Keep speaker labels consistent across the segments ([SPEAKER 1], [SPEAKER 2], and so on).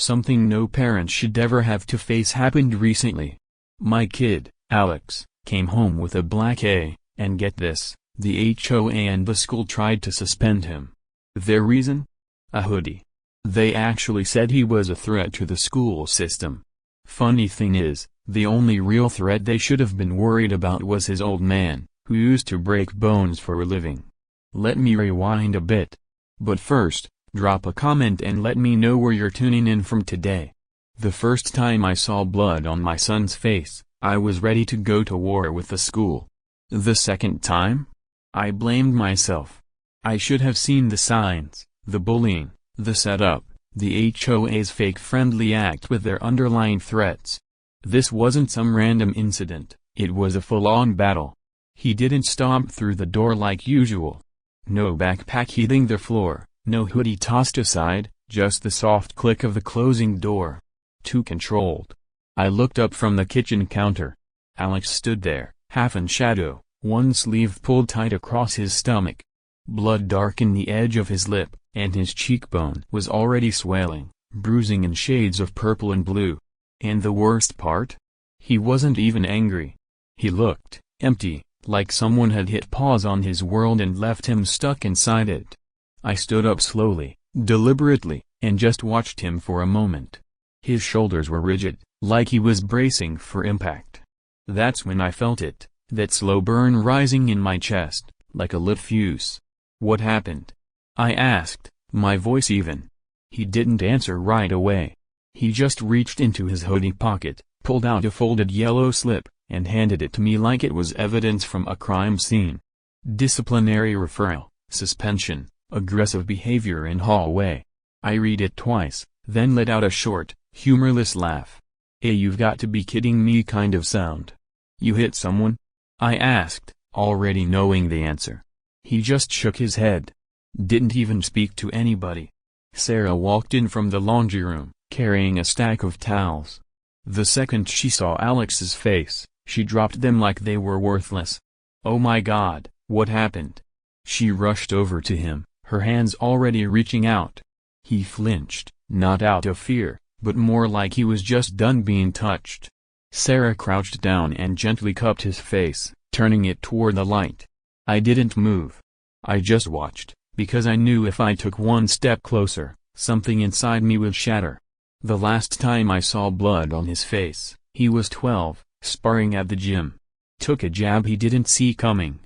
[SPEAKER 1] Something no parent should ever have to face happened recently. My kid, Alex, came home with a black A, and get this, the HOA and the school tried to suspend him. Their reason? A hoodie. They actually said he was a threat to the school system. Funny thing is, the only real threat they should have been worried about was his old man, who used to break bones for a living. Let me rewind a bit. But first, drop a comment and let me know where you're tuning in from today. The first time I saw blood on my son's face, I was ready to go to war with the school. The second time? I blamed myself. I should have seen the signs, the bullying, the setup, the HOA's fake friendly act with their underlying threats. This wasn't some random incident, it was a full-on battle. He didn't stomp through the door like usual. No backpack hitting the floor, no hoodie tossed aside, just the soft click of the closing door. Too controlled. I looked up from the kitchen counter. Alex stood there, half in shadow, one sleeve pulled tight across his stomach. Blood darkened the edge of his lip, and his cheekbone was already swelling, bruising in shades of purple and blue. And the worst part? He wasn't even angry. He looked empty, like someone had hit pause on his world and left him stuck inside it. I stood up slowly, deliberately, and just watched him for a moment. His shoulders were rigid, like he was bracing for impact. That's when I felt it, that slow burn rising in my chest, like a lit fuse. What happened? I asked, my voice even. He didn't answer right away. He just reached into his hoodie pocket, pulled out a folded yellow slip, and handed it to me like it was evidence from a crime scene. Disciplinary referral, suspension, aggressive behavior in hallway. I read it twice, then let out a short, humorless laugh. You've got to be kidding me kind of sound. You hit someone? I asked, already knowing the answer. He just shook his head. Didn't even speak to anybody. Sarah walked in from the laundry room, carrying a stack of towels. The second she saw Alex's face, she dropped them like they were worthless. Oh my God, what happened? She rushed over to him, her hands already reaching out. He flinched, not out of fear, but more like he was just done being touched. Sarah crouched down and gently cupped his face, turning it toward the light. I didn't move. I just watched, because I knew if I took one step closer, something inside me would shatter. The last time I saw blood on his face, he was 12, sparring at the gym. Took a jab he didn't see coming.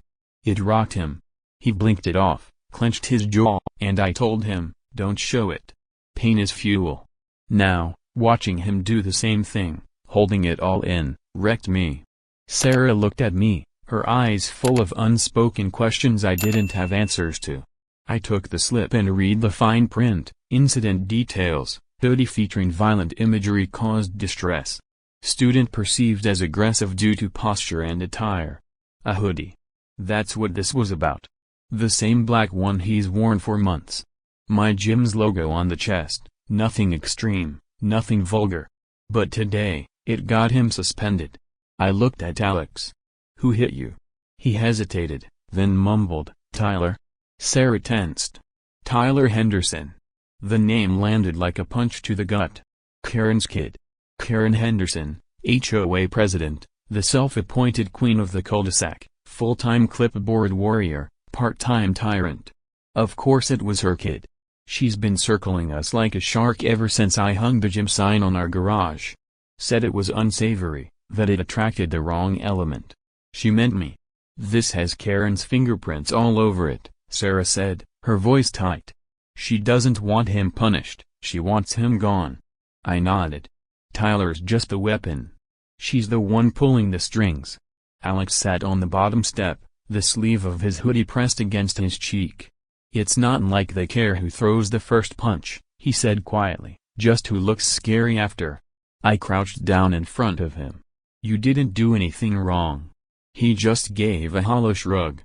[SPEAKER 1] It rocked him. He blinked it off, clenched his jaw, and I told him, don't show it. Pain is fuel. Now, watching him do the same thing, holding it all in, wrecked me. Sarah looked at me, her eyes full of unspoken questions I didn't have answers to. I took the slip and read the fine print, incident details, hoodie featuring violent imagery caused distress. Student perceived as aggressive due to posture and attire. A hoodie. That's what this was about. The same black one he's worn for months. My gym's logo on the chest, nothing extreme, nothing vulgar. But today, it got him suspended. I looked at Alex. Who hit you? He hesitated, then mumbled, Tyler. Sarah tensed. Tyler Henderson. The name landed like a punch to the gut. Karen's kid. Karen Henderson, HOA president, the self-appointed queen of the cul-de-sac, full-time clipboard warrior, part-time tyrant. Of course it was her kid. She's been circling us like a shark ever since I hung the gym sign on our garage. Said it was unsavory, that it attracted the wrong element. She meant me. This has Karen's fingerprints all over it, Sarah said, her voice tight. She doesn't want him punished, she wants him gone. I nodded. Tyler's just the weapon. She's the one pulling the strings. Alex sat on the bottom step, the sleeve of his hoodie pressed against his cheek. It's not like they care who throws the first punch, he said quietly, just who looks scary after. I crouched down in front of him. You didn't do anything wrong. He just gave a hollow shrug.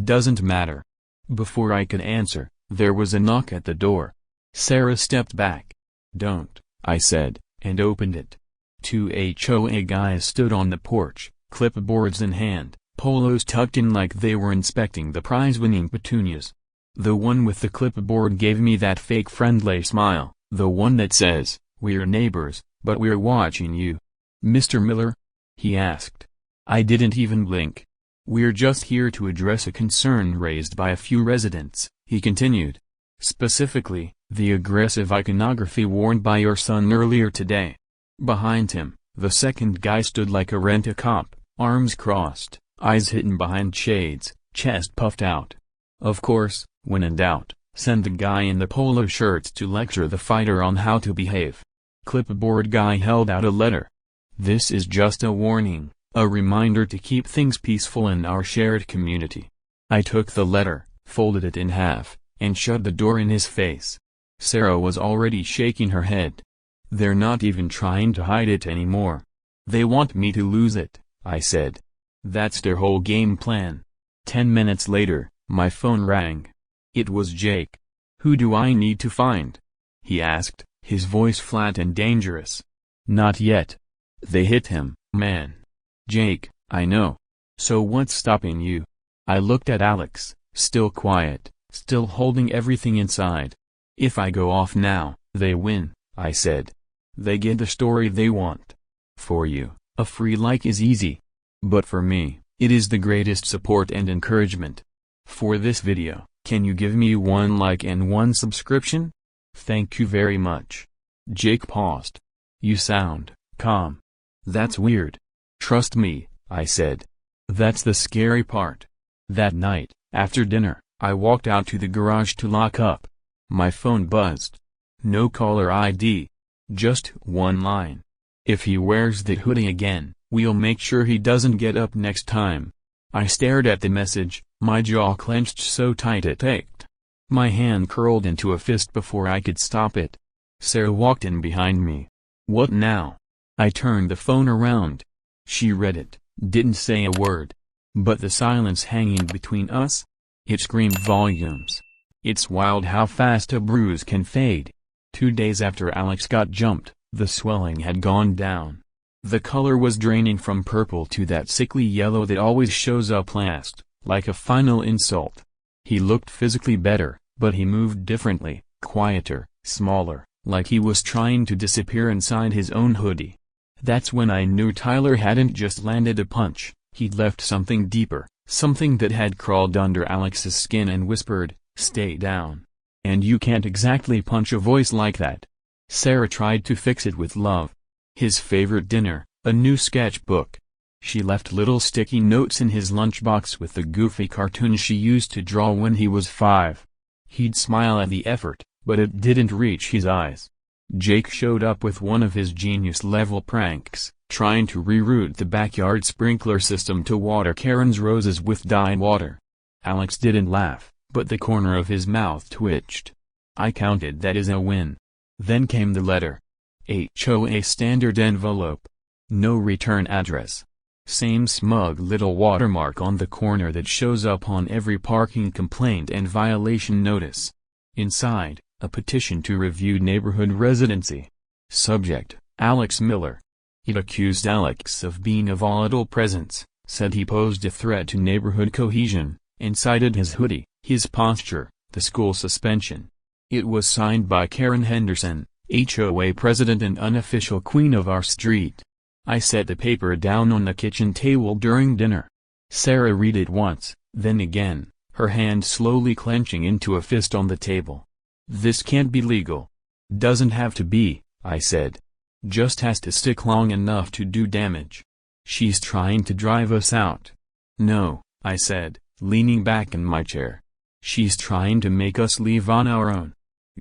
[SPEAKER 1] Doesn't matter. Before I could answer, there was a knock at the door. Sarah stepped back. Don't, I said, and opened it. Two HOA guys stood on the porch, clipboards in hand, polos tucked in like they were inspecting the prize-winning petunias. The one with the clipboard gave me that fake friendly smile, the one that says, "We're neighbors, but we're watching you." "Mr. Miller?" he asked. I didn't even blink. "We're just here to address a concern raised by a few residents," he continued. "Specifically, the aggressive iconography worn by your son earlier today." Behind him, the second guy stood like a rent-a-cop, arms crossed, eyes hidden behind shades, chest puffed out. Of course, when in doubt, send the guy in the polo shirts to lecture the fighter on how to behave. Clipboard guy held out a letter. "This is just a warning, a reminder to keep things peaceful in our shared community." I took the letter, folded it in half, and shut the door in his face. Sarah was already shaking her head. "They're not even trying to hide it anymore. They want me to lose it," I said. "That's their whole game plan." 10 minutes later, my phone rang. It was Jake. "Who do I need to find?" he asked, his voice flat and dangerous. "Not yet. They hit him, man." "Jake, I know. So what's stopping you?" I looked at Alex, still quiet, still holding everything inside. "If I go off now, they win," I said. "They get the story they want. For you, a free like is easy. But for me, it is the greatest support and encouragement. For this video, can you give me 1 like and 1 subscription? Thank you very much." Jake paused. "You sound calm." "That's weird." "Trust me," I said. "That's the scary part." That night, after dinner, I walked out to the garage to lock up. My phone buzzed. No caller ID. Just one line. "If he wears that hoodie again, we'll make sure he doesn't get up next time." I stared at the message, my jaw clenched so tight it ached. My hand curled into a fist before I could stop it. Sarah walked in behind me. "What now?" I turned the phone around. She read it, didn't say a word. But the silence hanging between us? It screamed volumes. It's wild how fast a bruise can fade. 2 days after Alex got jumped, the swelling had gone down. The color was draining from purple to that sickly yellow that always shows up last, like a final insult. He looked physically better, but he moved differently, quieter, smaller, like he was trying to disappear inside his own hoodie. That's when I knew Tyler hadn't just landed a punch, he'd left something deeper, something that had crawled under Alex's skin and whispered, "Stay down." And you can't exactly punch a voice like that. Sarah tried to fix it with love. His favorite dinner, a new sketchbook. She left little sticky notes in his lunchbox with the goofy cartoons she used to draw when he was 5. He'd smile at the effort, but it didn't reach his eyes. Jake showed up with one of his genius-level pranks, trying to reroute the backyard sprinkler system to water Karen's roses with dyed water. Alex didn't laugh, but the corner of his mouth twitched. I counted that as a win. Then came the letter. HOA standard envelope. No return address. Same smug little watermark on the corner that shows up on every parking complaint and violation notice. Inside, a petition to review neighborhood residency. Subject, Alex Miller. It accused Alex of being a volatile presence, said he posed a threat to neighborhood cohesion, and cited his hoodie, his posture, the school suspension. It was signed by Karen Henderson, HOA president and unofficial queen of our street. I set the paper down on the kitchen table during dinner. Sarah read it once, then again, her hand slowly clenching into a fist on the table. "This can't be legal." "Doesn't have to be," I said. "Just has to stick long enough to do damage. She's trying to drive us out." "No," I said, leaning back in my chair. "She's trying to make us leave on our own.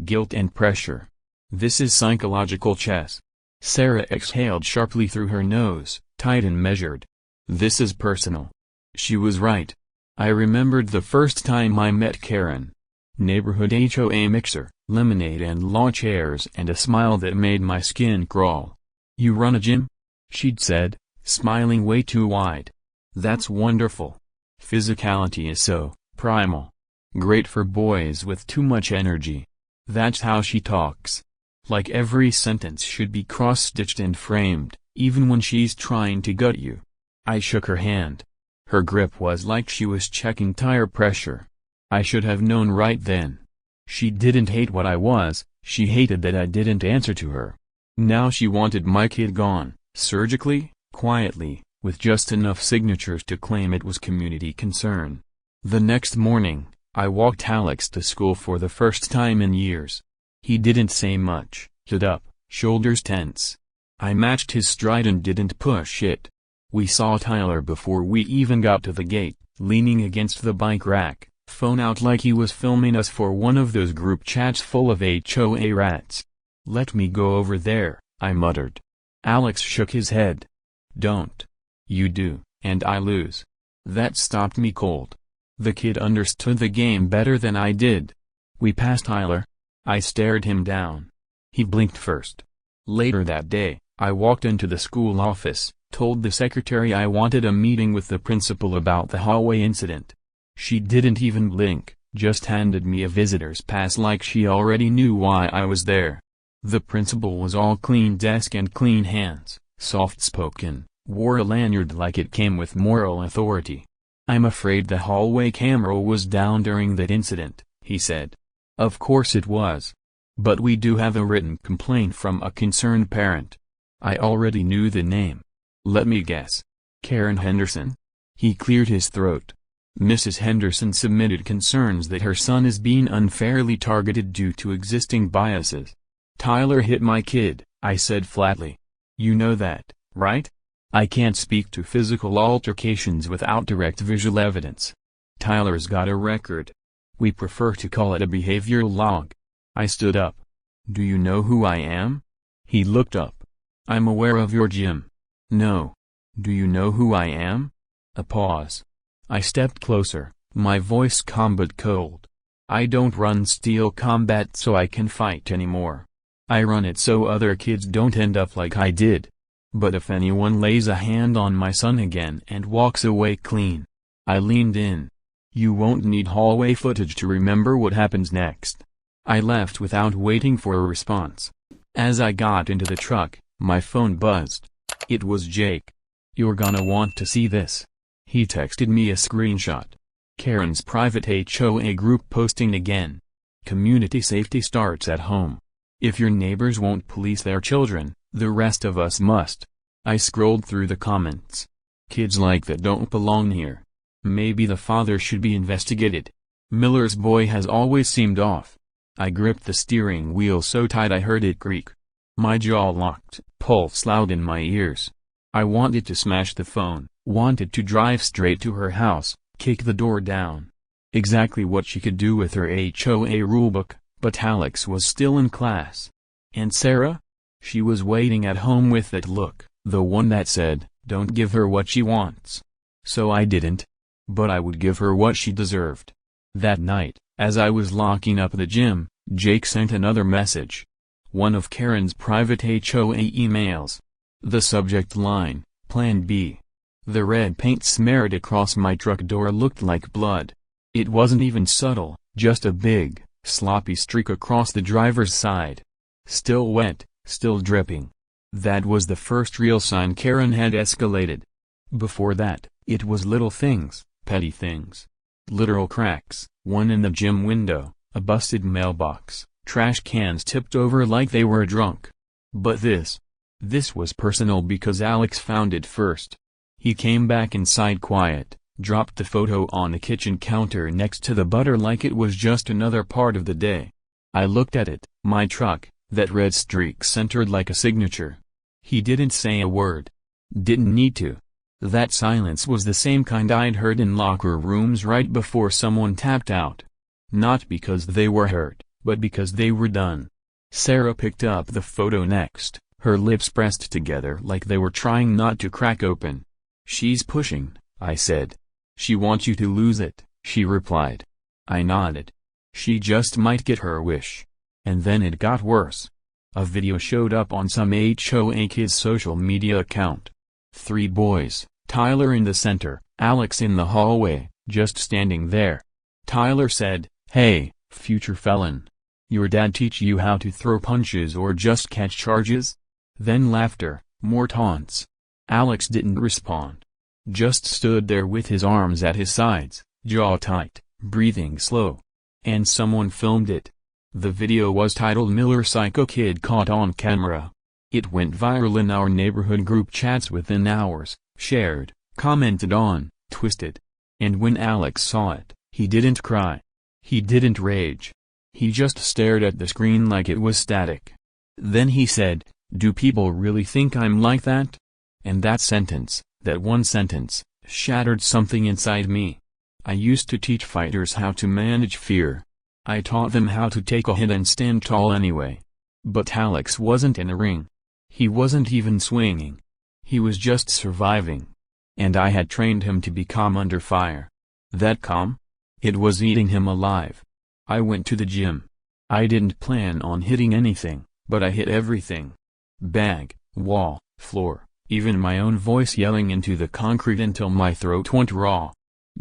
[SPEAKER 1] Guilt and pressure. This is psychological chess." Sarah exhaled sharply through her nose, tight and measured. "This is personal." She was right. I remembered the first time I met Karen. Neighborhood HOA mixer, lemonade and lawn chairs and a smile that made my skin crawl. "You run a gym?" she'd said, smiling way too wide. "That's wonderful. Physicality is so primal. Great for boys with too much energy." That's how she talks. Like every sentence should be cross-stitched and framed, even when she's trying to gut you. I shook her hand. Her grip was like she was checking tire pressure. I should have known right then. She didn't hate what I was, she hated that I didn't answer to her. Now she wanted my kid gone, surgically, quietly, with just enough signatures to claim it was community concern. The next morning, I walked Alex to school for the first time in years. He didn't say much, stood up, shoulders tense. I matched his stride and didn't push it. We saw Tyler before we even got to the gate, leaning against the bike rack, phone out like he was filming us for one of those group chats full of HOA rats. "Let me go over there," I muttered. Alex shook his head. "Don't. You do, and I lose." That stopped me cold. The kid understood the game better than I did. We passed Tyler. I stared him down. He blinked first. Later that day, I walked into the school office, told the secretary I wanted a meeting with the principal about the hallway incident. She didn't even blink, just handed me a visitor's pass like she already knew why I was there. The principal was all clean desk and clean hands, soft-spoken, wore a lanyard like it came with moral authority. "I'm afraid the hallway camera was down during that incident," he said. Of course it was. But we do have a written complaint from a concerned parent. I already knew the name. Let me guess. Karen Henderson? He cleared his throat. Mrs. Henderson submitted concerns that her son is being unfairly targeted due to existing biases. "Tyler hit my kid," I said flatly. "You know that, right? I can't speak to physical altercations without direct visual evidence. Tyler's got a record. We prefer to call it a behavioral log." I stood up. "Do you know who I am?" He looked up. "I'm aware of your gym." "No. Do you know who I am?" A pause. I stepped closer, my voice calm but cold. "I don't run steel combat so I can fight anymore. I run it so other kids don't end up like I did. But if anyone lays a hand on my son again and walks away clean..." I leaned in. "You won't need hallway footage to remember what happens next." I left without waiting for a response. As I got into the truck, my phone buzzed. It was Jake. "You're gonna want to see this." He texted me a screenshot. Karen's private HOA group posting again. "Community safety starts at home. If your neighbors won't police their children, the rest of us must." I scrolled through the comments. "Kids like that don't belong here. Maybe the father should be investigated. Miller's boy has always seemed off." I gripped the steering wheel so tight I heard it creak. My jaw locked, pulse loud in my ears. I wanted to smash the phone, wanted to drive straight to her house, kick the door down. Exactly what she could do with her HOA rulebook, but Alex was still in class. And Sarah? She was waiting at home with that look, the one that said, "Don't give her what she wants." So I didn't. But I would give her what she deserved. That night, as I was locking up the gym, Jake sent another message. One of Karen's private HOA emails. The subject line, Plan B. The red paint smeared across my truck door looked like blood. It wasn't even subtle, just a big, sloppy streak across the driver's side. Still wet, still dripping. That was the first real sign Karen had escalated. Before that, it was little things, petty things. Literal cracks, one in the gym window, a busted mailbox, trash cans tipped over like they were drunk. But this was personal because Alex found it first. He came back inside quiet, dropped the photo on the kitchen counter next to the butter like it was just another part of the day. I looked at it, my truck, that red streak centered like a signature. He didn't say a word. Didn't need to. That silence was the same kind I'd heard in locker rooms right before someone tapped out. Not because they were hurt, but because they were done. Sarah picked up the photo next, her lips pressed together like they were trying not to crack open. "She's pushing," I said. "She wants you to lose it," she replied. I nodded. She just might get her wish. And then it got worse. A video showed up on some HOA kid's social media account. 3 boys, Tyler in the center, Alex in the hallway, just standing there. Tyler said, "Hey, future felon. Your dad teach you how to throw punches or just catch charges?" Then laughter, more taunts. Alex didn't respond. Just stood there with his arms at his sides, jaw tight, breathing slow. And someone filmed it. The video was titled "Miller Psycho Kid Caught on Camera." It went viral in our neighborhood group chats within hours, shared, commented on, twisted. And when Alex saw it, he didn't cry. He didn't rage. He just stared at the screen like it was static. Then he said, "Do people really think I'm like that?" And that sentence, that one sentence, shattered something inside me. I used to teach fighters how to manage fear. I taught them how to take a hit and stand tall anyway. But Alex wasn't in a ring. He wasn't even swinging. He was just surviving. And I had trained him to be calm under fire. That calm? It was eating him alive. I went to the gym. I didn't plan on hitting anything, but I hit everything. Bag, wall, floor, even my own voice yelling into the concrete until my throat went raw.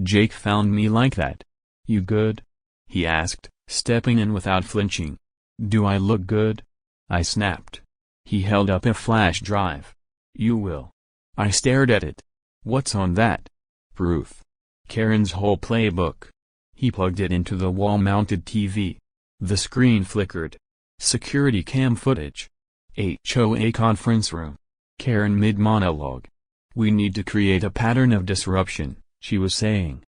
[SPEAKER 1] Jake found me like that. "You good?" he asked, stepping in without flinching. "Do I look good?" I snapped. He held up a flash drive. "You will." I stared at it. "What's on that?" "Proof. Karen's whole playbook." He plugged it into the wall-mounted TV. The screen flickered. Security cam footage. HOA conference room. Karen mid-monologue. "We need to create a pattern of disruption," she was saying.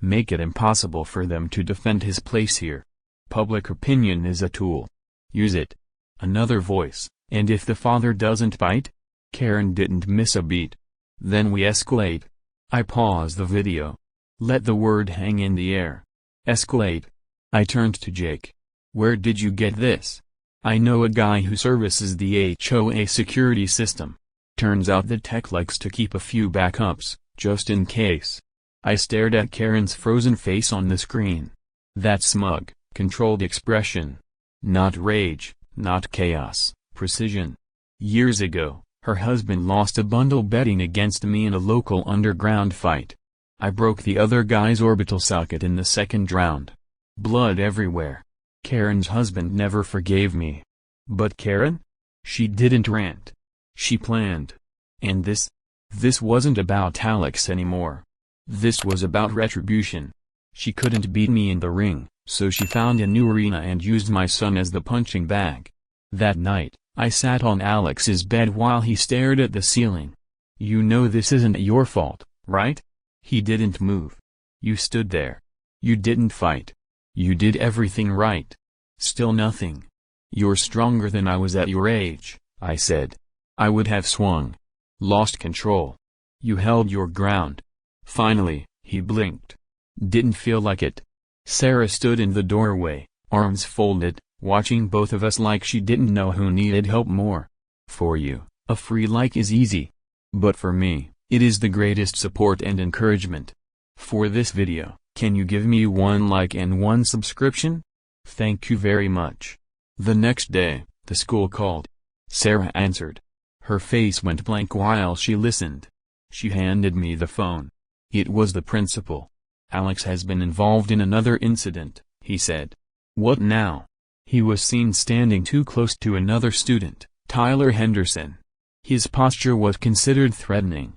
[SPEAKER 1] "Make it impossible for them to defend his place here. Public opinion is a tool. Use it." Another voice, "And if the father doesn't bite?" Karen didn't miss a beat. "Then we escalate." I paused the video. Let the word hang in the air. Escalate. I turned to Jake. "Where did you get this?" "I know a guy who services the HOA security system. Turns out the tech likes to keep a few backups, just in case." I stared at Karen's frozen face on the screen. That smug, controlled expression. Not rage, not chaos, precision. Years ago, her husband lost a bundle betting against me in a local underground fight. I broke the other guy's orbital socket in the second round. Blood everywhere. Karen's husband never forgave me. But Karen? She didn't rant. She planned. And this wasn't about Alex anymore. This was about retribution. She couldn't beat me in the ring, so she found a new arena and used my son as the punching bag. That night, I sat on Alex's bed while he stared at the ceiling. "You know this isn't your fault, right?" He didn't move. "You stood there. You didn't fight. You did everything right. Still nothing. You're stronger than I was at your age," I said. "I would have swung. Lost control. You held your ground." Finally, he blinked. "Didn't feel like it." Sarah stood in the doorway, arms folded, watching both of us like she didn't know who needed help more. "For you, a free like is easy. But for me, it is the greatest support and encouragement. For this video, can you give me 1 like and 1 subscription? Thank you very much." The next day, the school called. Sarah answered. Her face went blank while she listened. She handed me the phone. It was the principal. "Alex has been involved in another incident," he said. "What now?" "He was seen standing too close to another student, Tyler Henderson. His posture was considered threatening."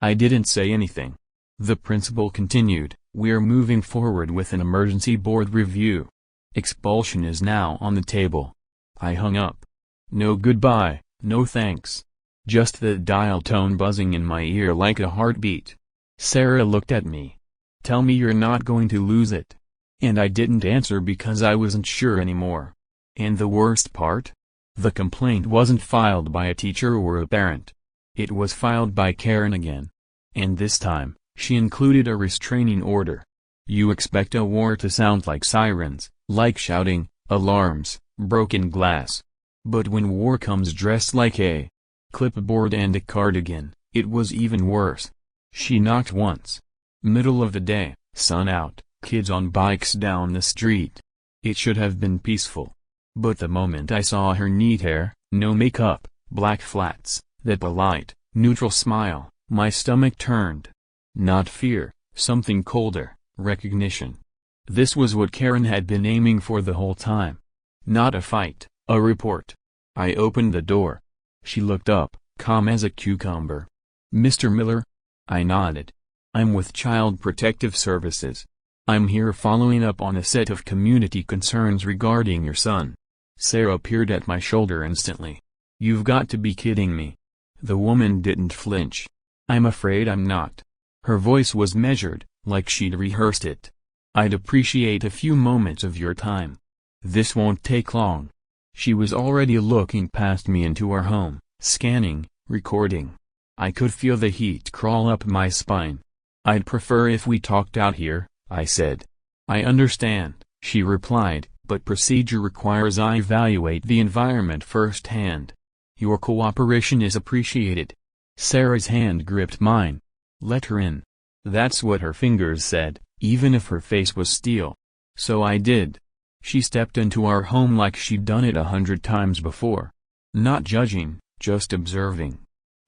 [SPEAKER 1] I didn't say anything. The principal continued, "We're moving forward with an emergency board review. Expulsion is now on the table." I hung up. No goodbye, no thanks. Just the dial tone buzzing in my ear like a heartbeat. Sarah looked at me. "Tell me you're not going to lose it." And I didn't answer because I wasn't sure anymore. And the worst part? The complaint wasn't filed by a teacher or a parent. It was filed by Karen again. And this time, she included a restraining order. You expect a war to sound like sirens, like shouting, alarms, broken glass. But when war comes dressed like a clipboard and a cardigan, it was even worse. She knocked once. Middle of the day, sun out, kids on bikes down the street. It should have been peaceful. But the moment I saw her neat hair, no makeup, black flats, that polite, neutral smile, my stomach turned. Not fear, something colder, recognition. This was what Karen had been aiming for the whole time. Not a fight, a report. I opened the door. She looked up, calm as a cucumber. "Mr. Miller?" I nodded. "I'm with Child Protective Services. I'm here following up on a set of community concerns regarding your son." Sarah peered at my shoulder instantly. You've got to be kidding me. The woman didn't flinch. I'm afraid I'm not. Her voice was measured, like she'd rehearsed it. I'd appreciate a few moments of your time. This won't take long. She was already looking past me into our home, scanning, recording. I could feel the heat crawl up my spine. I'd prefer if we talked out here, I said. I understand, she replied, but procedure requires I evaluate the environment firsthand. Your cooperation is appreciated. Sarah's hand gripped mine. Let her in. That's what her fingers said, even if her face was steel. So I did. She stepped into our home like she'd done it 100 times before. Not judging, just observing.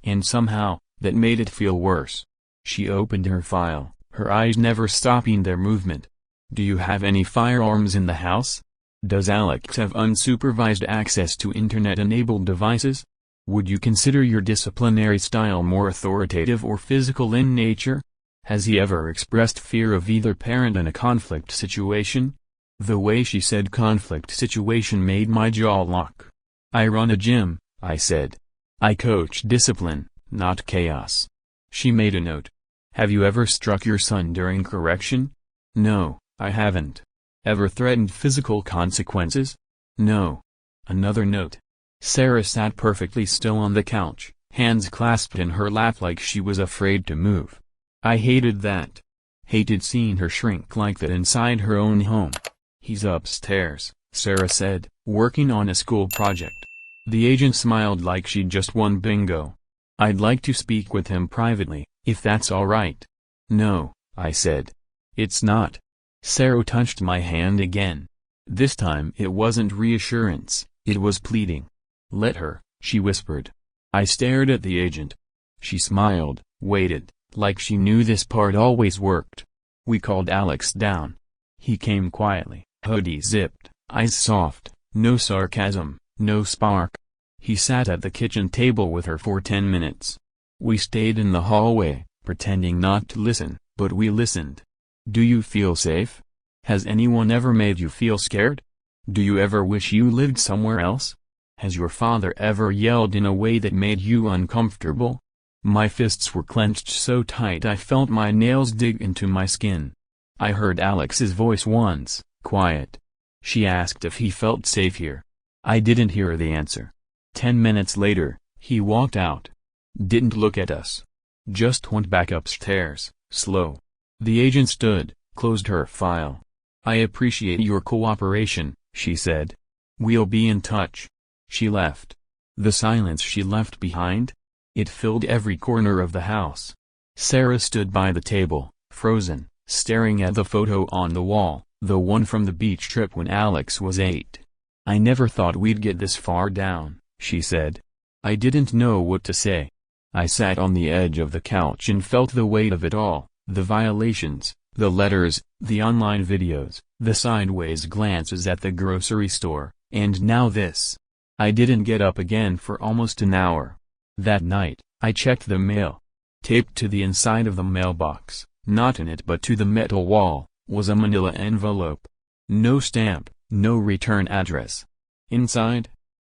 [SPEAKER 1] And somehow, that made it feel worse. She opened her file, her eyes never stopping their movement. Do you have any firearms in the house? Does Alex have unsupervised access to internet-enabled devices? Would you consider your disciplinary style more authoritative or physical in nature? Has he ever expressed fear of either parent in a conflict situation? The way she said conflict situation made my jaw lock. I run a gym, I said. I coach discipline, not chaos. She made a note. Have you ever struck your son during correction? No, I haven't. Ever threatened physical consequences? No. Another note. Sarah sat perfectly still on the couch, hands clasped in her lap like she was afraid to move. I hated that. Hated seeing her shrink like that inside her own home. He's upstairs, Sarah said, working on a school project. The agent smiled like she'd just won bingo. I'd like to speak with him privately, if that's all right. No, I said. It's not. Sarah touched my hand again. This time it wasn't reassurance, it was pleading. Let her, she whispered. I stared at the agent. She smiled, waited, like she knew this part always worked. We called Alex down. He came quietly, hoodie zipped, eyes soft, no sarcasm, no spark. He sat at the kitchen table with her for 10 minutes. We stayed in the hallway, pretending not to listen, but we listened. Do you feel safe? Has anyone ever made you feel scared? Do you ever wish you lived somewhere else? Has your father ever yelled in a way that made you uncomfortable? My fists were clenched so tight I felt my nails dig into my skin. I heard Alex's voice once, quiet. She asked if he felt safe here. I didn't hear the answer. 10 minutes later, he walked out. Didn't look at us. Just went back upstairs, slow. The agent stood, closed her file. I appreciate your cooperation, she said. We'll be in touch. She left. The silence she left behind? It filled every corner of the house. Sarah stood by the table, frozen, staring at the photo on the wall, the one from the beach trip when Alex was 8. I never thought we'd get this far down, she said. I didn't know what to say. I sat on the edge of the couch and felt the weight of it all, the violations, the letters, the online videos, the sideways glances at the grocery store, and now this. I didn't get up again for almost an hour. That night, I checked the mail. Taped to the inside of the mailbox, not in it but to the metal wall, was a manila envelope. No stamp, no return address. Inside?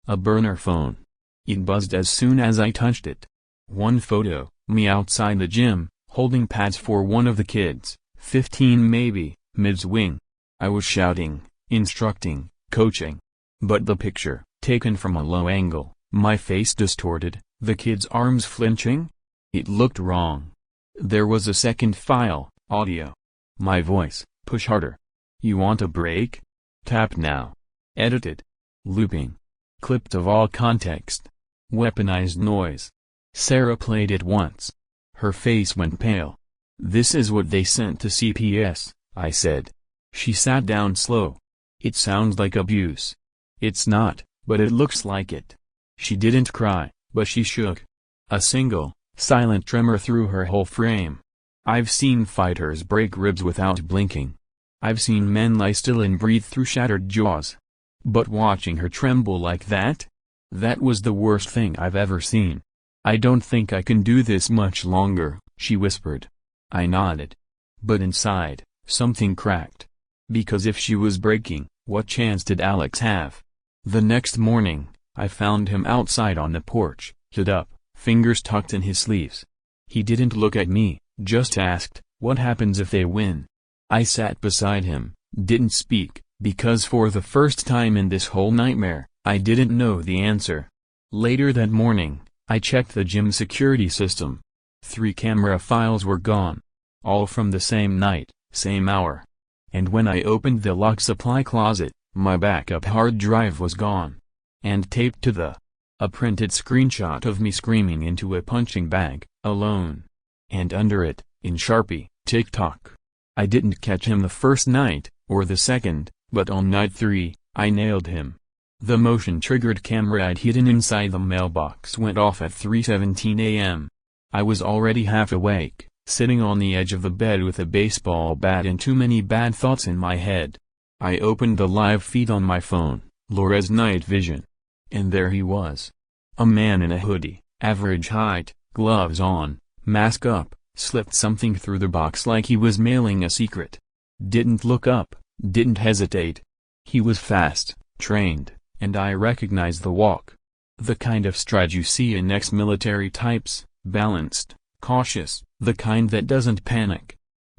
[SPEAKER 1] A burner phone. It buzzed as soon as I touched it. One photo, me outside the gym, holding pads for one of the kids, 15 maybe, mid-swing. I was shouting, instructing, coaching. But the picture, taken from a low angle, my face distorted, the kid's arms flinching? It looked wrong. There was a second file, audio. My voice, push harder. You want a break? Tap now. Edited. Looping. Clipped of all context. Weaponized noise. Sarah played it once. Her face went pale. This is what they sent to CPS, I said. She sat down slow. It sounds like abuse. It's not, but it looks like it. She didn't cry, but she shook. A single, silent tremor through her whole frame. I've seen fighters break ribs without blinking. I've seen men lie still and breathe through shattered jaws. But watching her tremble like that? That was the worst thing I've ever seen. I don't think I can do this much longer, she whispered. I nodded. But inside, something cracked. Because if she was breaking, what chance did Alex have? The next morning, I found him outside on the porch, hood up, fingers tucked in his sleeves. He didn't look at me, just asked, "What happens if they win?" I sat beside him, didn't speak, because for the first time in this whole nightmare, I didn't know the answer. Later that morning, I checked the gym security system. 3 camera files were gone. All from the same night, same hour. And when I opened the lock supply closet, my backup hard drive was gone. And taped to a printed screenshot of me screaming into a punching bag, alone. And under it, in Sharpie, TikTok. I didn't catch him the first night, or the second, but on night 3, I nailed him. The motion-triggered camera I'd hidden inside the mailbox went off at 3:17 a.m. I was already half awake, sitting on the edge of the bed with a baseball bat and too many bad thoughts in my head. I opened the live feed on my phone, Laura's night vision. And there he was. A man in a hoodie, average height, gloves on, mask up, slipped something through the box like he was mailing a secret. Didn't look up, didn't hesitate. He was fast, trained, and I recognized the walk. The kind of stride you see in ex-military types, balanced, cautious, the kind that doesn't panic.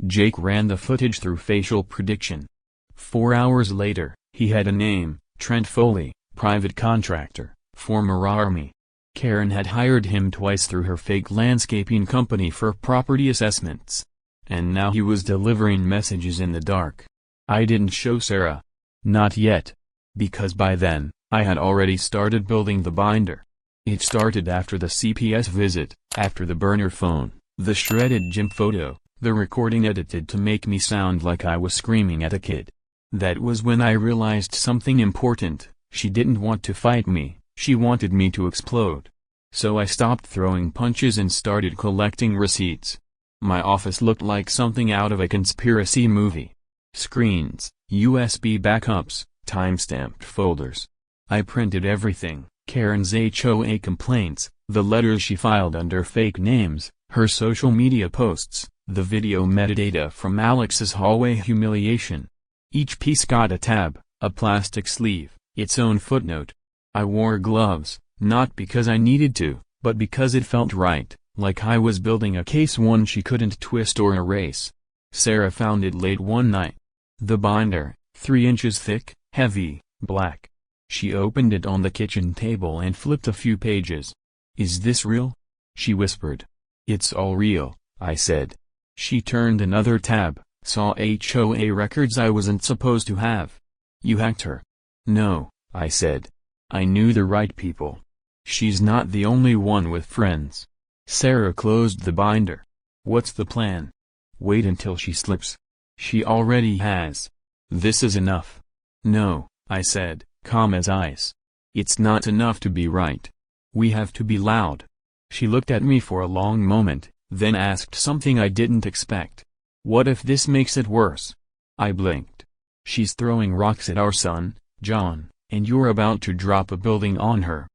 [SPEAKER 1] Jake ran the footage through facial prediction. 4 hours later, he had a name, Trent Foley, private contractor, former Army. Karen had hired him twice through her fake landscaping company for property assessments. And now he was delivering messages in the dark. I didn't show Sarah. Not yet. Because by then, I had already started building the binder. It started after the CPS visit, after the burner phone, the shredded gym photo, the recording edited to make me sound like I was screaming at a kid. That was when I realized something important. She didn't want to fight me, she wanted me to explode. So I stopped throwing punches and started collecting receipts. My office looked like something out of a conspiracy movie. Screens, USB backups, time-stamped folders. I printed everything, Karen's HOA complaints, the letters she filed under fake names, her social media posts, the video metadata from Alex's hallway humiliation. Each piece got a tab, a plastic sleeve, its own footnote. I wore gloves, not because I needed to, but because it felt right, like I was building a case one she couldn't twist or erase. Sarah found it late one night. The binder, 3 inches thick, heavy, black. She opened it on the kitchen table and flipped a few pages. "Is this real?" she whispered. "It's all real," I said. She turned another tab, saw HOA records I wasn't supposed to have. "You hacked her." "No," I said. "I knew the right people. She's not the only one with friends." Sarah closed the binder. "What's the plan?" "Wait until she slips." "She already has." "This is enough." "No," I said, calm as ice. "It's not enough to be right. We have to be loud." She looked at me for a long moment, then asked something I didn't expect. "What if this makes it worse?" I blinked. "She's throwing rocks at our son, John, and you're about to drop a building on her."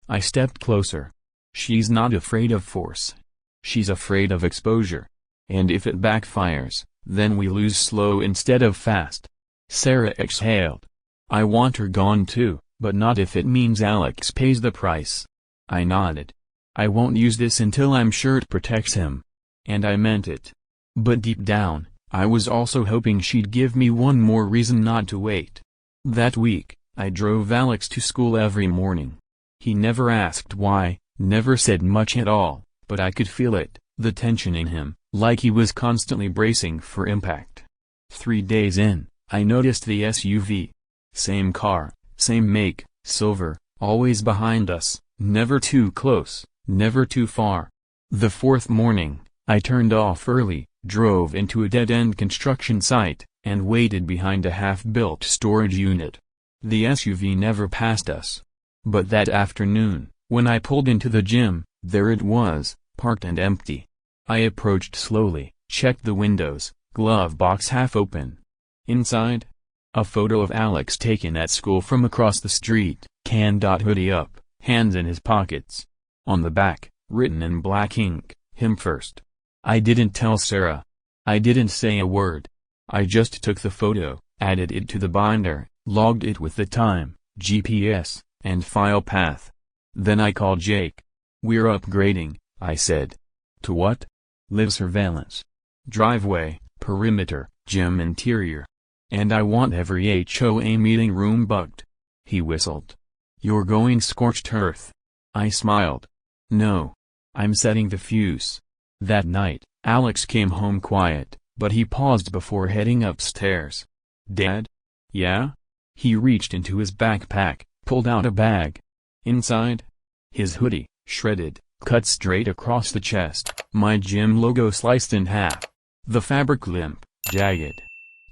[SPEAKER 1] I stepped closer. "She's not afraid of force. She's afraid of exposure. And if it backfires, then we lose slow instead of fast." Sarah exhaled. "I want her gone too, but not if it means Alex pays the price." I nodded. "I won't use this until I'm sure it protects him." And I meant it. But deep down, I was also hoping she'd give me one more reason not to wait. That week, I drove Alex to school every morning. He never asked why, never said much at all, but I could feel it, the tension in him, like he was constantly bracing for impact. 3 days in, I noticed the SUV. Same car, same make, silver, always behind us, never too close, never too far. The 4th morning, I turned off early, drove into a dead-end construction site, and waited behind a half-built storage unit. The SUV never passed us. But that afternoon, when I pulled into the gym, there it was, parked and empty. I approached slowly, checked the windows, glove box half open. Inside? A photo of Alex taken at school from across the street, hoodie up, hands in his pockets. On the back, written in black ink, him first. I didn't tell Sarah. I didn't say a word. I just took the photo, added it to the binder, logged it with the time, GPS, and file path. Then I called Jake. "We're upgrading," I said. "To what?" "Live surveillance. Driveway, perimeter, gym interior. And I want every HOA meeting room bugged." He whistled. "You're going scorched earth." I smiled. "No. I'm setting the fuse." That night, Alex came home quiet, but he paused before heading upstairs. "Dad?" "Yeah?" He reached into his backpack, pulled out a bag. Inside? His hoodie, shredded, cut straight across the chest, my gym logo sliced in half. The fabric limp, jagged.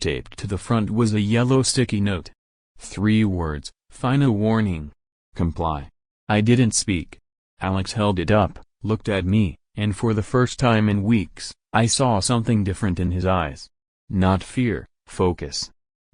[SPEAKER 1] Taped to the front was a yellow sticky note. 3 words, "Final warning. Comply." I didn't speak. Alex held it up, looked at me, and for the first time in weeks, I saw something different in his eyes. Not fear, focus.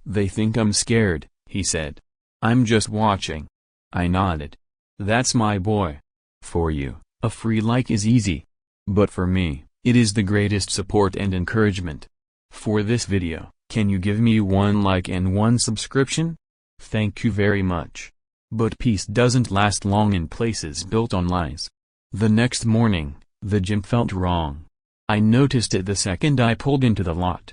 [SPEAKER 1] "They think I'm scared," he said. "I'm just watching." I nodded. "That's my boy. For you, a free like is easy. But for me, it is the greatest support and encouragement. For this video, can you give me 1 like and 1 subscription? Thank you very much." But peace doesn't last long in places built on lies. The next morning, the gym felt wrong. I noticed it the second I pulled into the lot.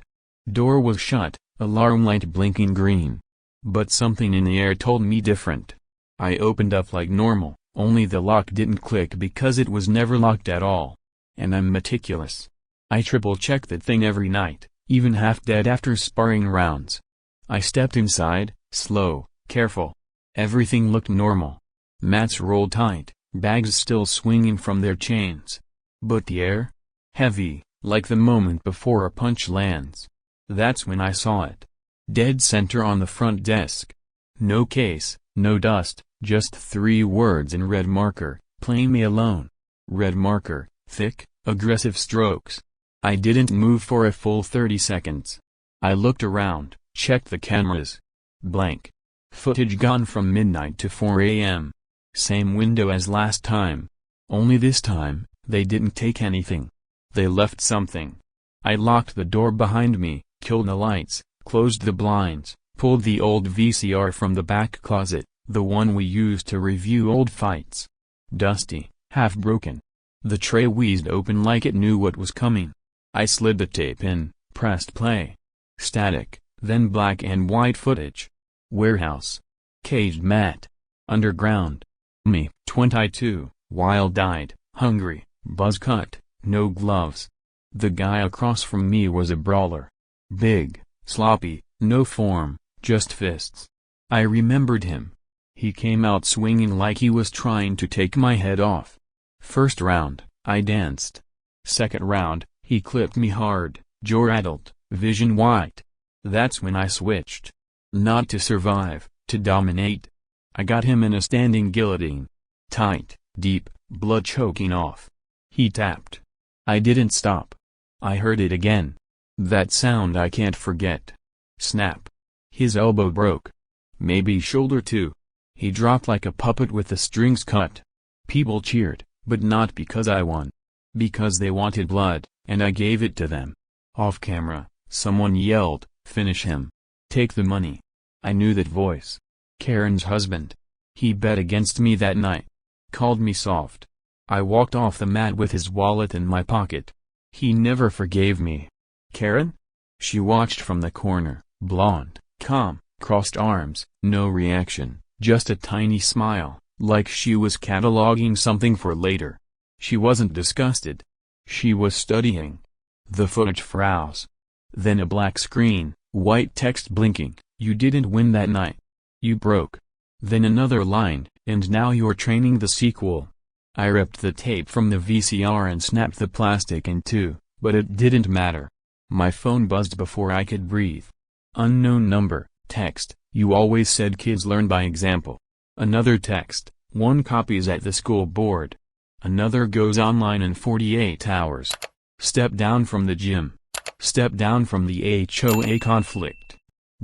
[SPEAKER 1] Door was shut, alarm light blinking green. But something in the air told me different. I opened up like normal, only the lock didn't click because it was never locked at all. And I'm meticulous. I triple-check that thing every night, even half dead after sparring rounds. I stepped inside, slow, careful. Everything looked normal. Mats rolled tight, bags still swinging from their chains. But the air? Heavy, like the moment before a punch lands. That's when I saw it. Dead center on the front desk. No case, no dust, just 3 words in red marker, "Plain me alone." Red marker, thick, aggressive strokes. I didn't move for a full 30 seconds. I looked around, checked the cameras. Blank. Footage gone from midnight to 4 a.m. Same window as last time. Only this time, they didn't take anything. They left something. I locked the door behind me, killed the lights, closed the blinds, pulled the old VCR from the back closet, the one we used to review old fights. Dusty, half broken. The tray wheezed open like it knew what was coming. I slid the tape in, pressed play. Static, then black and white footage. Warehouse. Caged mat. Underground. Me, 22, wild-eyed, hungry, buzz cut, no gloves. The guy across from me was a brawler. Big, sloppy, no form, just fists. I remembered him. He came out swinging like he was trying to take my head off. First round, I danced. Second round, he clipped me hard, jaw rattled, vision white. That's when I switched. Not to survive, to dominate. I got him in a standing guillotine. Tight, deep, blood choking off. He tapped. I didn't stop. I heard it again. That sound I can't forget. Snap. His elbow broke. Maybe shoulder too. He dropped like a puppet with the strings cut. People cheered, but not because I won. Because they wanted blood, and I gave it to them. Off camera, someone yelled, "Finish him. Take the money." I knew that voice. Karen's husband. He bet against me that night. Called me soft. I walked off the mat with his wallet in my pocket. He never forgave me. Karen? She watched from the corner, blonde, calm, crossed arms, no reaction, just a tiny smile, like she was cataloging something for later. She wasn't disgusted. She was studying. The footage froze. Then a black screen, white text blinking, "You didn't win that night. You broke." Then another line, "And now you're training the sequel." I ripped the tape from the VCR and snapped the plastic in two, but it didn't matter. My phone buzzed before I could breathe. Unknown number, text, "You always said kids learn by example." Another text, "One copy's at the school board." Another goes online in 48 hours. Step down from the gym. Step down from the HOA conflict.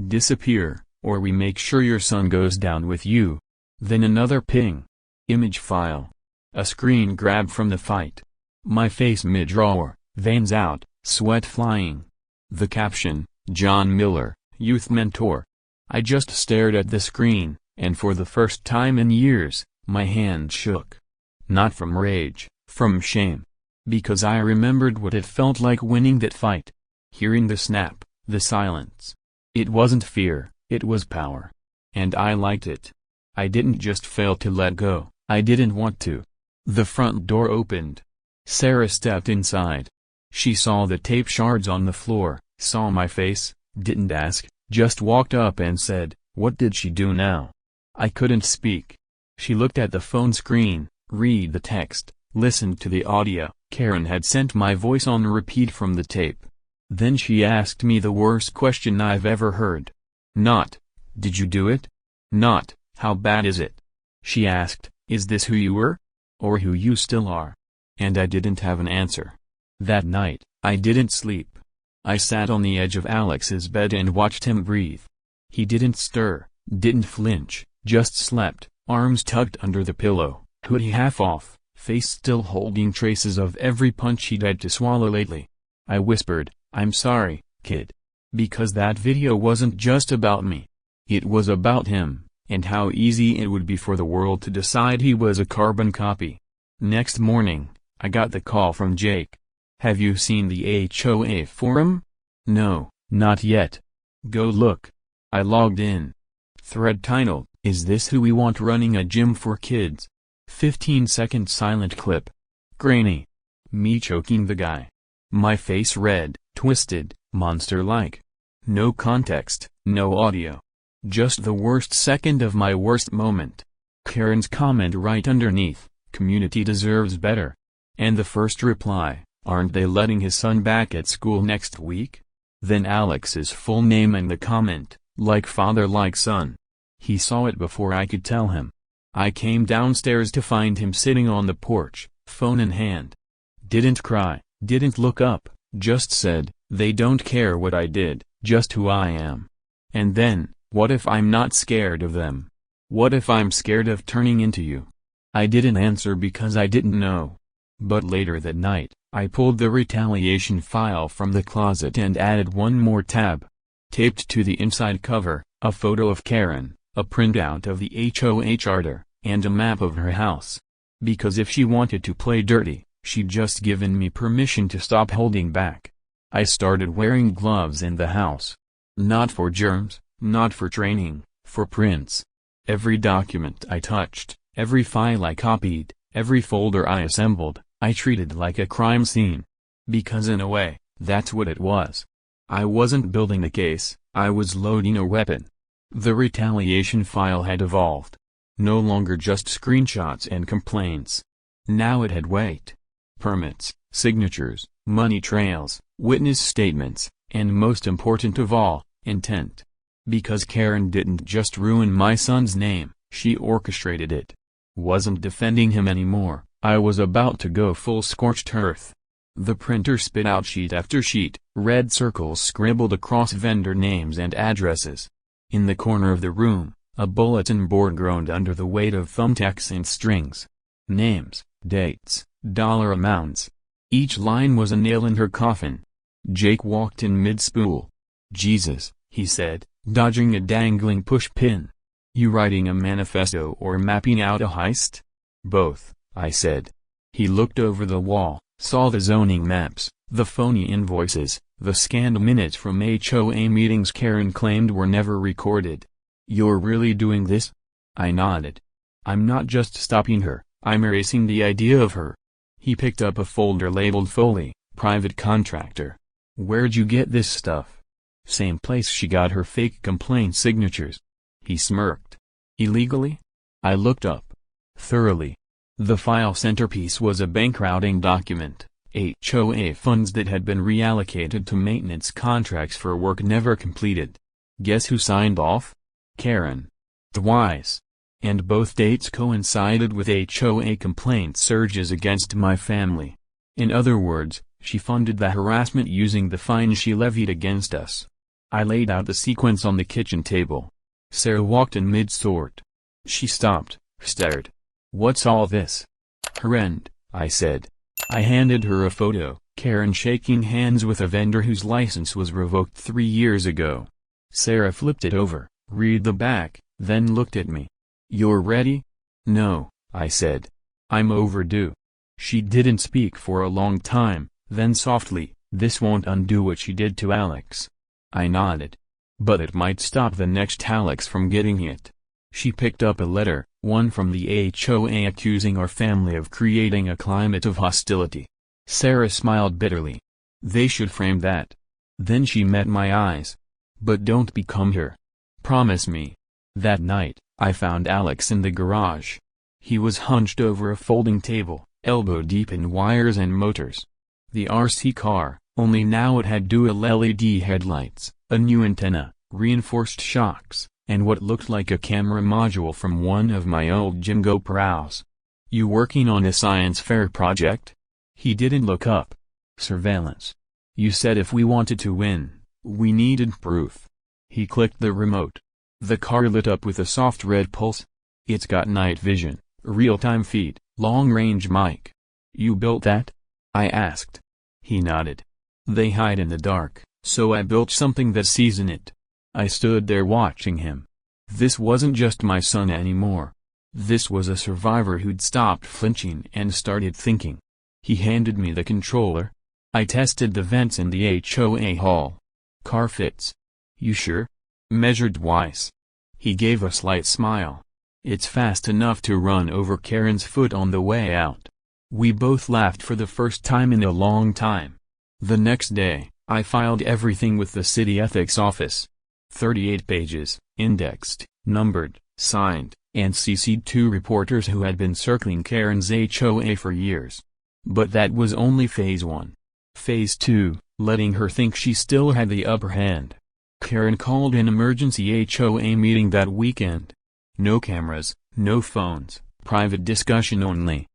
[SPEAKER 1] Disappear, or we make sure your son goes down with you. Then another ping. Image file. A screen grab from the fight. My face mid-drawer, veins out, sweat flying. The caption, "John Miller, youth mentor." I just stared at the screen, And for the first time in years, my hand shook. Not from rage, from shame. Because I remembered what it felt like winning that fight. Hearing the snap, the silence. It wasn't fear, it was power. And I liked it. I didn't just fail to let go, I didn't want to. The front door opened. Sarah stepped inside. She saw the tape shards on the floor, saw my face, didn't ask, just walked up and said, "What did she do now?" I couldn't speak. She looked at the phone screen, read the text, listened to the audio. Karen had sent my voice on repeat from the tape. Then she asked me the worst question I've ever heard. Not, "Did you do it?" Not, "How bad is it?" She asked, "Is this who you were? Or who you still are?" And I didn't have an answer. That night, I didn't sleep. I sat on the edge of Alex's bed and watched him breathe. He didn't stir, didn't flinch, just slept, arms tucked under the pillow, hoodie half off, face still holding traces of every punch he'd had to swallow lately. I whispered, "I'm sorry, kid." Because that video wasn't just about me. It was about him, and how easy it would be for the world to decide he was a carbon copy. Next morning, I got the call from Jake. "Have you seen the HOA forum?" "No, not yet." "Go look." I logged in. Thread titled, "Is this who we want running a gym for kids?" 15-second silent clip. Grainy. Me choking the guy. My face red, twisted, monster-like. No context, no audio. Just the worst second of my worst moment. Karen's comment right underneath, "Community deserves better." And the first reply, "Aren't they letting his son back at school next week?" Then Alex's full name and the comment, "Like father like son." He saw it before I could tell him. I came downstairs to find him sitting on the porch, phone in hand. Didn't cry, didn't look up, just said, "They don't care what I did, just who I am." And then, "What if I'm not scared of them? What if I'm scared of turning into you?" I didn't answer because I didn't know. But later that night, I pulled the Retaliation file from the closet and added one more tab. Taped to the inside cover, a photo of Karen, a printout of the HOA charter, and a map of her house. Because if she wanted to play dirty, she'd just given me permission to stop holding back. I started wearing gloves in the house. Not for germs, not for training, for prints. Every document I touched, every file I copied, every folder I assembled, I treated like a crime scene. Because in a way, that's what it was. I wasn't building a case, I was loading a weapon. The Retaliation file had evolved. No longer just screenshots and complaints. Now it had weight. Permits, signatures, money trails, witness statements, and most important of all, intent. Because Karen didn't just ruin my son's name, she orchestrated it. Wasn't defending him anymore, I was about to go full scorched earth. The printer spit out sheet after sheet, red circles scribbled across vendor names and addresses. In the corner of the room, a bulletin board groaned under the weight of thumbtacks and strings. Names, dates, dollar amounts. Each line was a nail in her coffin. Jake walked in mid-spool. "Jesus," he said, dodging a dangling push pin. "You writing a manifesto or mapping out a heist?" "Both," I said. He looked over the wall, saw the zoning maps, the phony invoices, the scanned minutes from HOA meetings Karen claimed were never recorded. "You're really doing this?" I nodded. "I'm not just stopping her, I'm erasing the idea of her." He picked up a folder labeled Foley, private contractor. "Where'd you get this stuff?" "Same place she got her fake complaint signatures." He smirked. "Illegally?" I looked up. "Thoroughly." The file centerpiece was a bank routing document, HOA funds that had been reallocated to maintenance contracts for work never completed. Guess who signed off? Karen. Twice. And both dates coincided with HOA complaint surges against my family. In other words, she funded the harassment using the fine she levied against us. I laid out the sequence on the kitchen table. Sarah walked in mid-sort. She stopped, stared. "What's all this?" "Her end," I said. I handed her a photo, Karen shaking hands with a vendor whose license was revoked 3 years ago. Sarah flipped it over. "Read the back," then looked at me. "You're ready?" "No," I said. "I'm overdue." She didn't speak for a long time, then softly, "This won't undo what she did to Alex." I nodded. "But it might stop the next Alex from getting it." She picked up a letter, one from the HOA accusing our family of creating a climate of hostility. Sarah smiled bitterly. "They should frame that." Then she met my eyes. "But don't become her. Promise me." That night, I found Alex in the garage. He was hunched over a folding table, elbow deep in wires and motors. The RC car, only now it had dual LED headlights, a new antenna, reinforced shocks, and what looked like a camera module from one of my old gym GoPros. "You working on a science fair project?" He didn't look up. "Surveillance. You said if we wanted to win, we needed proof." He clicked the remote. The car lit up with a soft red pulse. "It's got night vision, real-time feed, long-range mic. You built that?" I asked. He nodded. "They hide in the dark, so I built something that sees in it." I stood there watching him. This wasn't just my son anymore. This was a survivor who'd stopped flinching and started thinking. He handed me the controller. I tested the vents in the HOA hall. "Car fits." "You sure?" "Measured twice." He gave a slight smile. "It's fast enough to run over Karen's foot on the way out." We both laughed for the first time in a long time. The next day, I filed everything with the city ethics office. 38 pages, indexed, numbered, signed, and CC'd 2 reporters who had been circling Karen's HOA for years. But that was only phase 1. Phase 2, letting her think she still had the upper hand. Karen called an emergency HOA meeting that weekend. No cameras, no phones, private discussion only.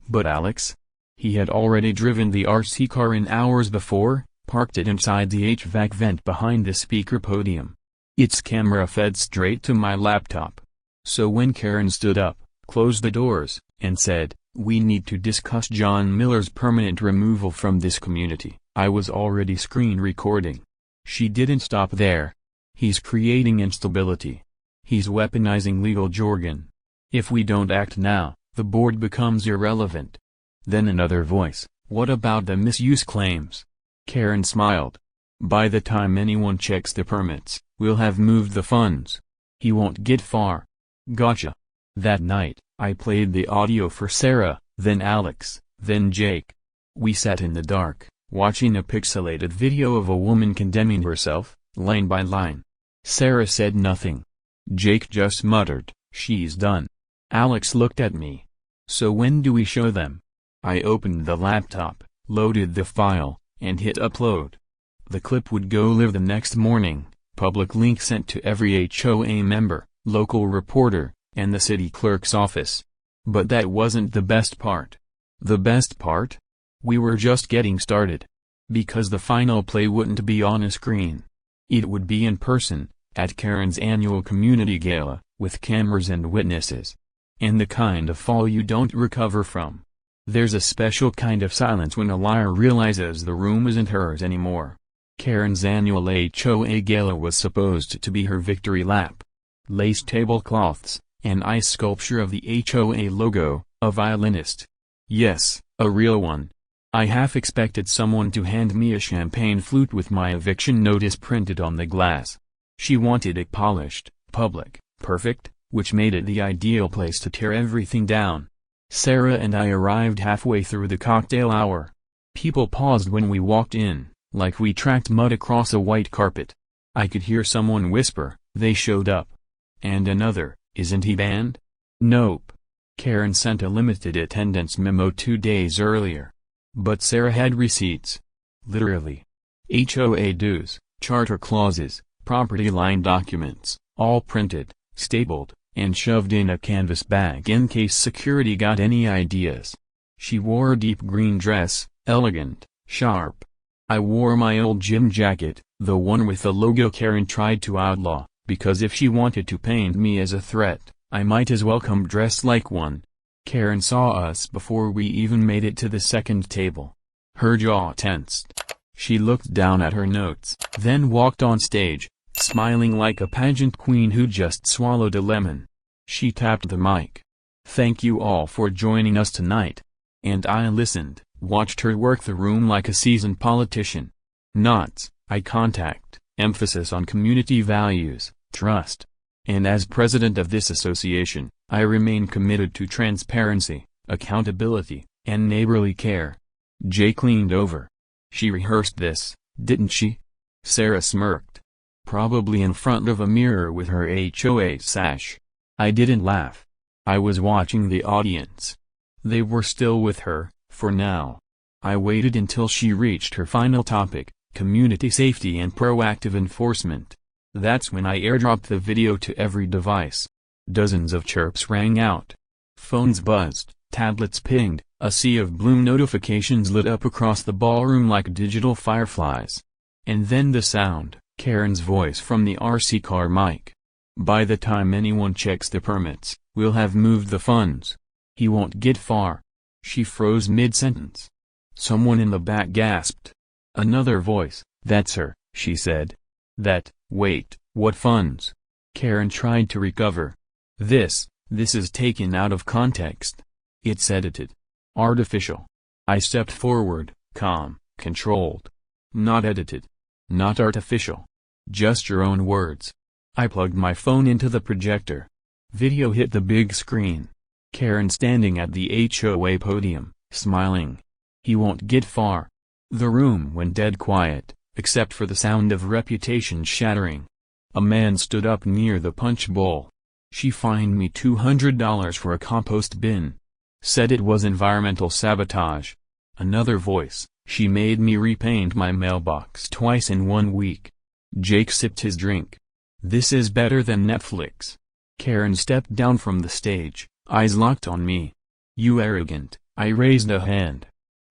[SPEAKER 1] But Alex? He had already driven the RC car in hours before, parked it inside the HVAC vent behind the speaker podium. Its camera fed straight to my laptop. So when Karen stood up, closed the doors, and said, "We need to discuss John Miller's permanent removal from this community," I was already screen recording. She didn't stop there. "He's creating instability. He's weaponizing legal jargon. If we don't act now, the board becomes irrelevant." Then another voice, "What about the misuse claims?" Karen smiled. "By the time anyone checks the permits, we'll have moved the funds. He won't get far." Gotcha. That night, I played the audio for Sarah, then Alex, then Jake. We sat in the dark, watching a pixelated video of a woman condemning herself, line by line. Sarah said nothing. Jake just muttered, "She's done." Alex looked at me. "So when do we show them?" I opened the laptop, loaded the file, and hit upload. The clip would go live the next morning, public link sent to every HOA member, local reporter, and the city clerk's office. But that wasn't the best part. The best part? We were just getting started. Because the final play wouldn't be on a screen. It would be in person, at Karen's annual community gala, with cameras and witnesses. And the kind of fall you don't recover from. There's a special kind of silence when a liar realizes the room isn't hers anymore. Karen's annual HOA gala was supposed to be her victory lap. Lace tablecloths, an ice sculpture of the HOA logo, a violinist. Yes, a real one. I half expected someone to hand me a champagne flute with my eviction notice printed on the glass. She wanted it polished, public, perfect, which made it the ideal place to tear everything down. Sarah and I arrived halfway through the cocktail hour. People paused when we walked in, like we tracked mud across a white carpet. I could hear someone whisper, "They showed up." And another, "Isn't he banned?" Nope. Karen sent a limited attendance memo 2 days earlier. But Sarah had receipts. Literally. HOA dues, charter clauses, property line documents, all printed, stapled, and shoved in a canvas bag in case security got any ideas. She wore a deep green dress, elegant, sharp. I wore my old gym jacket, the one with the logo Karen tried to outlaw, because if she wanted to paint me as a threat, I might as well come dressed like one. Karen saw us before we even made it to the second table. Her jaw tensed. She looked down at her notes, then walked on stage, smiling like a pageant queen who just swallowed a lemon. She tapped the mic. "Thank you all for joining us tonight." And I listened, watched her work the room like a seasoned politician. Nods, eye contact, emphasis on community values, trust. And as president of this association, I remain committed to transparency, accountability, and neighborly care. Jake leaned over. "She rehearsed this, didn't she?" Sarah smirked. "Probably in front of a mirror with her HOA sash." I didn't laugh. I was watching the audience. They were still with her, for now. I waited until she reached her final topic, community safety and proactive enforcement. That's when I airdropped the video to every device. Dozens of chirps rang out. Phones buzzed, tablets pinged, a sea of blue notifications lit up across the ballroom like digital fireflies. And then the sound, Karen's voice from the RC car mic. "By the time anyone checks the permits, we'll have moved the funds. He won't get far." She froze mid-sentence. Someone in the back gasped. Another voice, "That's her," she said. Wait, what funds?" Karen tried to recover. This is taken out of context. It's edited. Artificial." I stepped forward, calm, controlled. "Not edited. Not artificial. Just your own words." I plugged my phone into the projector. Video hit the big screen. Karen standing at the HOA podium, smiling. "He won't get far." The room went dead quiet, except for the sound of Reputation shattering. A man stood up near the punch bowl. "She fined me $200 for a compost bin. Said it was environmental sabotage." Another voice, "She made me repaint my mailbox twice in 1 week." Jake sipped his drink. "This is better than Netflix." Karen stepped down from the stage, eyes locked on me. "You arrogant," I raised a hand.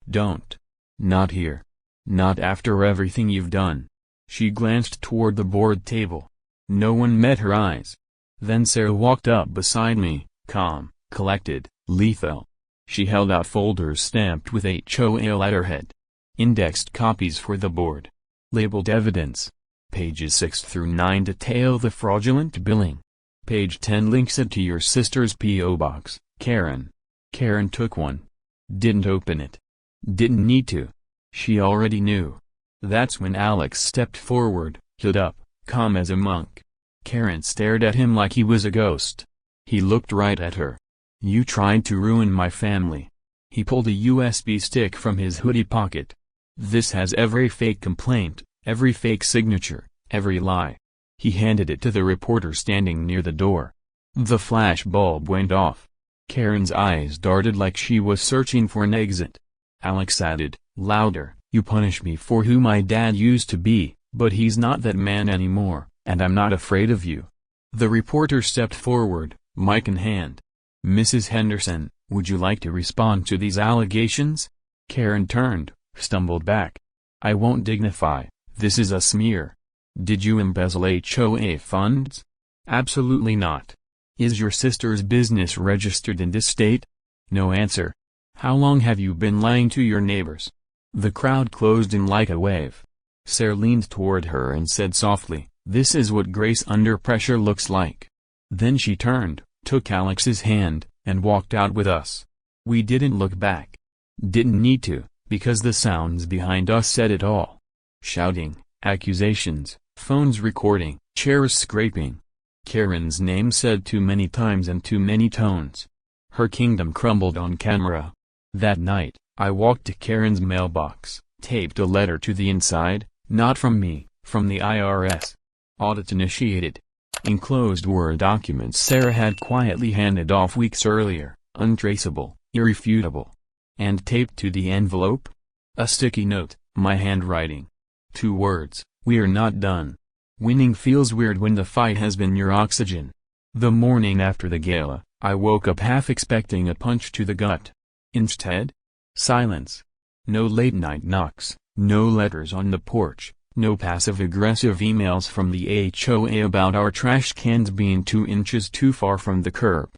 [SPEAKER 1] "Don't. Not here. Not after everything you've done." She glanced toward the board table. No one met her eyes. Then Sarah walked up beside me, calm, collected, lethal. She held out folders stamped with HOA letterhead. Indexed copies for the board. Labeled evidence. Pages 6 through 9 detail the fraudulent billing. Page 10 links it to your sister's P.O. box, Karen. Karen took one. Didn't open it. Didn't need to. She already knew. That's when Alex stepped forward, stood up, calm as a monk. Karen stared at him like he was a ghost. He looked right at her. "You tried to ruin my family." He pulled a USB stick from his hoodie pocket. "This has every fake complaint, every fake signature, every lie." He handed it to the reporter standing near the door. The flash bulb went off. Karen's eyes darted like she was searching for an exit. Alex added, louder, "You punish me for who my dad used to be, but he's not that man anymore, and I'm not afraid of you." The reporter stepped forward, mic in hand. "Mrs. Henderson, would you like to respond to these allegations?" Karen turned, stumbled back. "I won't dignify, this is a smear." "Did you embezzle HOA funds?" "Absolutely not." "Is your sister's business registered in this state?" "No answer." "How long have you been lying to your neighbors?" The crowd closed in like a wave. Sarah leaned toward her and said softly, "This is what grace under pressure looks like." Then she turned, took Alex's hand, and walked out with us. We didn't look back. Didn't need to, because the sounds behind us said it all. Shouting, accusations, phones recording, chairs scraping. Karen's name said too many times and too many tones. Her kingdom crumbled on camera. That night, I walked to Karen's mailbox, taped a letter to the inside, not from me, from the IRS. Audit initiated. Enclosed Word documents Sarah had quietly handed off weeks earlier, untraceable, irrefutable. And taped to the envelope? A sticky note, my handwriting. 2 words, "We're not done." Winning feels weird when the fight has been your oxygen. The morning after the gala, I woke up half expecting a punch to the gut. Instead, silence. No late-night knocks, no letters on the porch, no passive-aggressive emails from the HOA about our trash cans being 2 inches too far from the curb.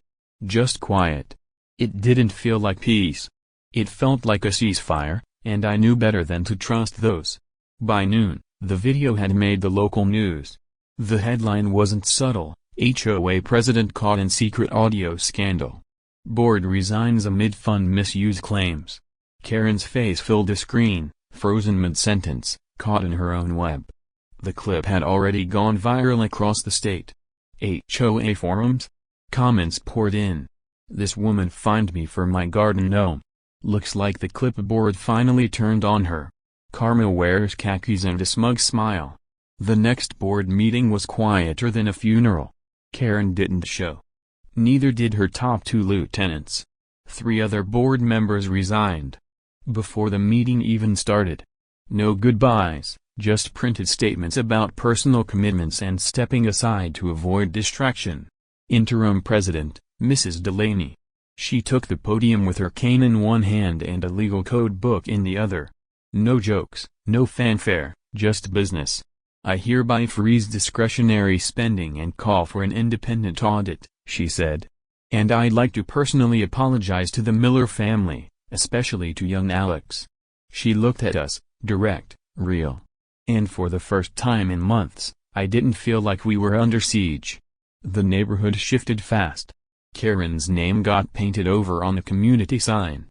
[SPEAKER 1] Just quiet. It didn't feel like peace. It felt like a ceasefire, and I knew better than to trust those. By noon, the video had made the local news. The headline wasn't subtle: HOA president caught in secret audio scandal. Board resigns amid fund misuse claims. Karen's face filled the screen, frozen mid-sentence, caught in her own web. The clip had already gone viral across the state. HOA forums? Comments poured in. "This woman fined me for my garden gnome. Looks like the clipboard finally turned on her. Karma wears khakis and a smug smile." The next board meeting was quieter than a funeral. Karen didn't show. Neither did her top two lieutenants. 3 other board members resigned before the meeting even started. No goodbyes, just printed statements about personal commitments and stepping aside to avoid distraction. Interim President, Mrs. Delaney. She took the podium with her cane in one hand and a legal code book in the other. "No jokes, no fanfare, just business. I hereby freeze discretionary spending and call for an independent audit," she said. "And I'd like to personally apologize to the Miller family, especially to young Alex." She looked at us, direct, real. And for the first time in months, I didn't feel like we were under siege. The neighborhood shifted fast. Karen's name got painted over on a community sign.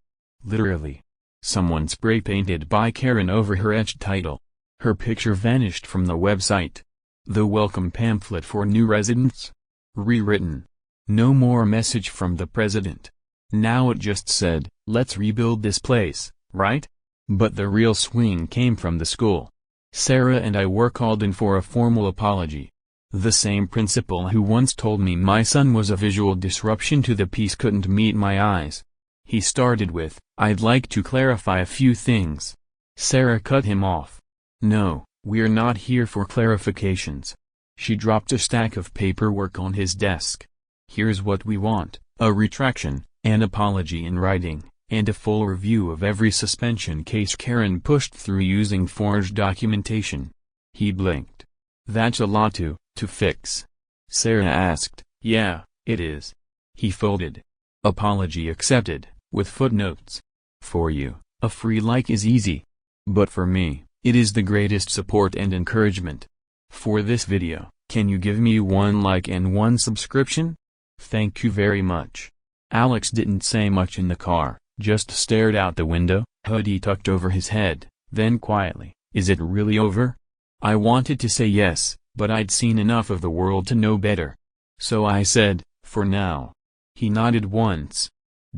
[SPEAKER 1] Literally. Someone spray-painted "by Karen" over her etched title. Her picture vanished from the website. The welcome pamphlet for new residents? Rewritten. No more message from the president. Now it just said, "Let's rebuild this place," right? But the real swing came from the school. Sarah and I were called in for a formal apology. The same principal who once told me my son was a visual disruption to the peace couldn't meet my eyes. He started with, "I'd like to clarify a few things." Sarah cut him off. "No, we're not here for clarifications." She dropped a stack of paperwork on his desk. "Here's what we want: a retraction, an apology in writing, and a full review of every suspension case Karen pushed through using forged documentation." He blinked. "That's a lot to fix." Sarah asked. "Yeah, it is." He folded. "Apology accepted, with footnotes. For you, a free like is easy. But for me, it is the greatest support and encouragement. For this video, can you give me 1 like and 1 subscription? Thank you very much." Alex didn't say much in the car, just stared out the window, hoodie tucked over his head, then quietly, "Is it really over?" I wanted to say yes, but I'd seen enough of the world to know better. So I said, "For now." He nodded once.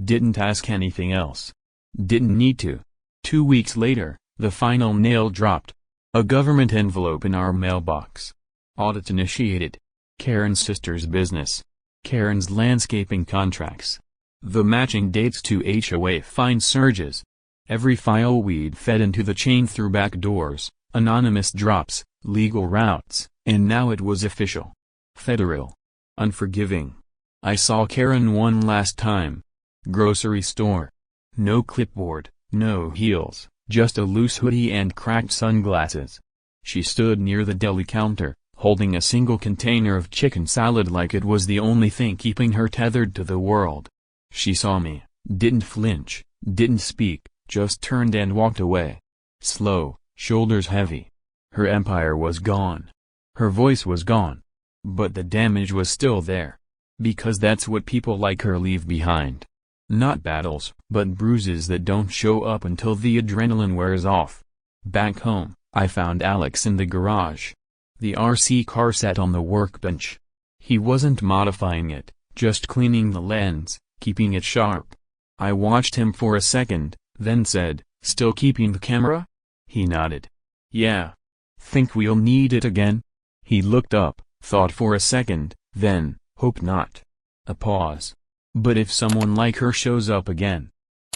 [SPEAKER 1] Didn't ask anything else. Didn't need to. 2 weeks later, the final nail dropped. A government envelope in our mailbox. Audit initiated. Karen's sister's business. Karen's landscaping contracts. The matching dates to HOA fine surges. Every file we'd fed into the chain through back doors, anonymous drops, legal routes, and now it was official. Federal. Unforgiving. I saw Karen one last time. Grocery store. No clipboard, no heels, just a loose hoodie and cracked sunglasses. She stood near the deli counter, holding a single container of chicken salad like it was the only thing keeping her tethered to the world. She saw me, didn't flinch, didn't speak, just turned and walked away. Slow, shoulders heavy. Her empire was gone. Her voice was gone. But the damage was still there. Because that's what people like her leave behind. Not battles, but bruises that don't show up until the adrenaline wears off. Back home, I found Alex in the garage. The RC car sat on the workbench. He wasn't modifying it, just cleaning the lens, keeping it sharp. I watched him for a second, then said, "Still keeping the camera?" He nodded. "Yeah. Think we'll need it again?" He looked up, thought for a second, then, "Hope not." A pause. "But if someone like her shows up again?"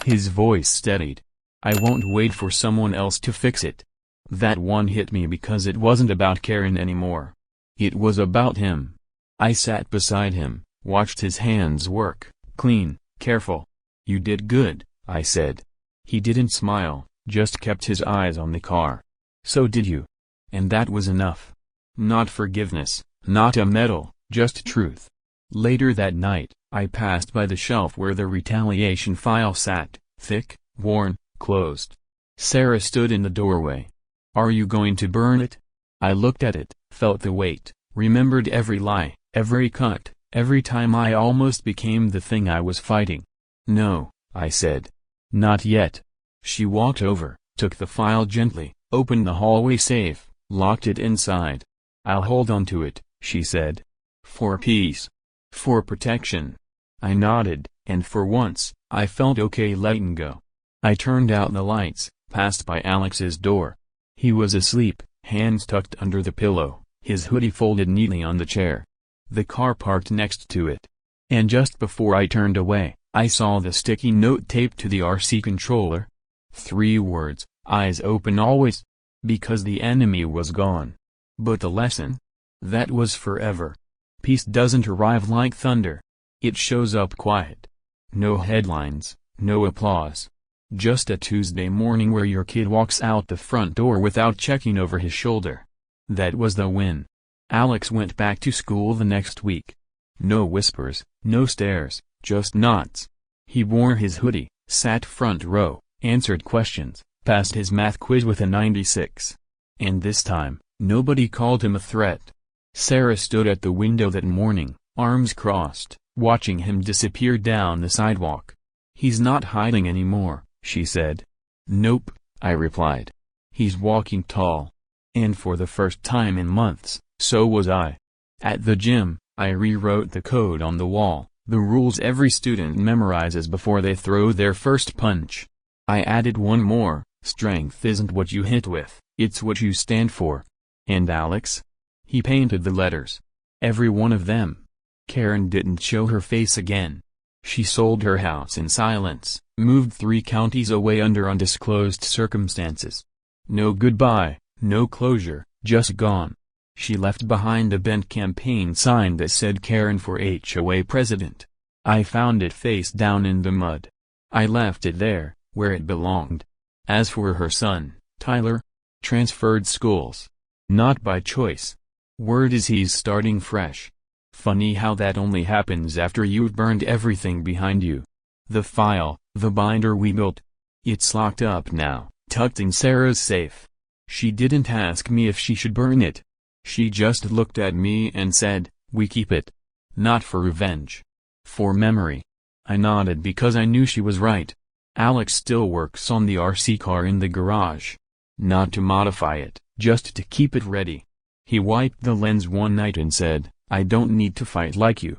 [SPEAKER 1] His voice steadied. "I won't wait for someone else to fix it." That one hit me because it wasn't about Karen anymore. It was about him. I sat beside him, watched his hands work, clean, careful. "You did good," I said. He didn't smile, just kept his eyes on the car. "So did you." And that was enough. Not forgiveness, not a medal, just truth. Later that night, I passed by the shelf where the Retaliation file sat, thick, worn, closed. Sarah stood in the doorway. "Are you going to burn it?" I looked at it, felt the weight, Remembered every lie, every cut, every time I almost became the thing I was fighting. "No," I said. "Not yet." She walked over, took the file gently, opened the hallway safe, locked it inside. "I'll hold on to it," she said. "For peace. For protection." I nodded, and for once, I felt okay letting go. I turned out the lights, passed by Alex's door. He was asleep, hands tucked under the pillow, his hoodie folded neatly on the chair. The car parked next to it. And just before I turned away, I saw the sticky note taped to the RC controller. 3 words, "Eyes open always." Because the enemy was gone. But the lesson? That was forever. Peace doesn't arrive like thunder. It shows up quiet. No headlines, no applause. Just a Tuesday morning where your kid walks out the front door without checking over his shoulder. That was the win. Alex went back to school the next week. No whispers, no stares, just nods. He wore his hoodie, sat front row, answered questions, passed his math quiz with a 96. And this time, nobody called him a threat. Sarah stood at the window that morning, arms crossed, watching him disappear down the sidewalk. "He's not hiding anymore," she said. "Nope," I replied. "He's walking tall." And for the first time in months, so was I. At the gym, I rewrote the code on the wall, the rules every student memorizes before they throw their first punch. I added one more: strength isn't what you hit with, it's what you stand for. And Alex? He painted the letters. Every one of them. Karen didn't show her face again. She sold her house in silence, moved 3 counties away under undisclosed circumstances. No goodbye, no closure, just gone. She left behind a bent campaign sign that said Karen for HOA president. I found it face down in the mud. I left it there, where it belonged. As for her son, Tyler, transferred schools. Not by choice. Word is he's starting fresh. Funny how that only happens after you've burned everything behind you. The file, the binder we built. It's locked up now, tucked in Sarah's safe. She didn't ask me if she should burn it. She just looked at me and said, "We keep it. Not for revenge. For memory." I nodded because I knew she was right. Alex still works on the RC car in the garage. Not to modify it, just to keep it ready. He wiped the lens one night and said, "I don't need to fight like you."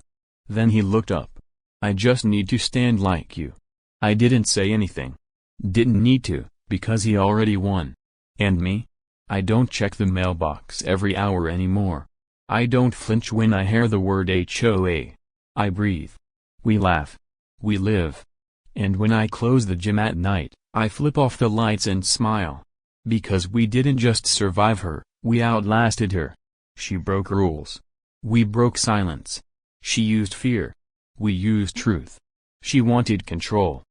[SPEAKER 1] Then he looked up. "I just need to stand like you." I didn't say anything. Didn't need to, because he already won. And me? I don't check the mailbox every hour anymore. I don't flinch when I hear the word HOA. I breathe. We laugh. We live. And when I close the gym at night, I flip off the lights and smile. Because we didn't just survive her, we outlasted her. She broke rules. We broke silence. She used fear. We used truth. She wanted control.